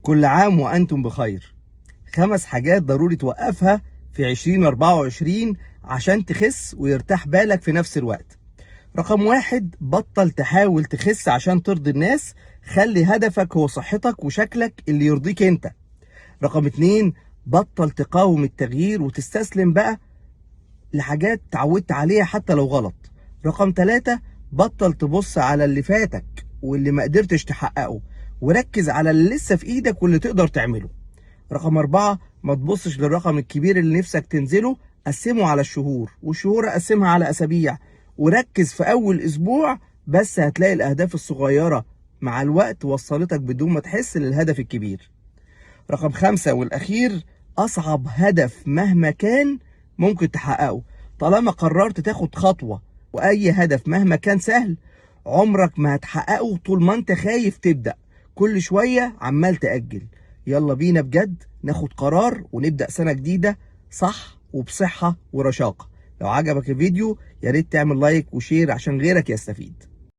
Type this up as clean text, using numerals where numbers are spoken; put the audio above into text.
كل عام وأنتم بخير. 5 حاجات ضروري توقفها في 2024 عشان تخس ويرتاح بالك في نفس الوقت. رقم 1، بطل تحاول تخس عشان ترضي الناس، خلي هدفك هو صحتك وشكلك اللي يرضيك انت. رقم 2، بطل تقاوم التغيير وتستسلم بقى لحاجات اتعودت عليها حتى لو غلط. رقم 3، بطل تبص على اللي فاتك واللي ما قدرتش تحققه، وركز على اللي لسه في ايدك واللي تقدر تعمله. رقم 4، ما تبصش للرقم الكبير اللي نفسك تنزله، قسمه على الشهور، والشهور قسمها على اسابيع، وركز في اول اسبوع بس، هتلاقي الاهداف الصغيرة مع الوقت وصلتك بدون ما تحس للهدف الكبير. رقم 5 والاخير، اصعب هدف مهما كان ممكن تحققه طالما قررت تاخد خطوة، واي هدف مهما كان سهل عمرك ما هتحققه طول ما انت خايف تبدأ، كل شوية عمال تأجل. يلا بينا بجد ناخد قرار ونبدأ سنة جديدة صح وبصحة ورشاقة. لو عجبك الفيديو ياريت تعمل لايك وشير عشان غيرك يستفيد.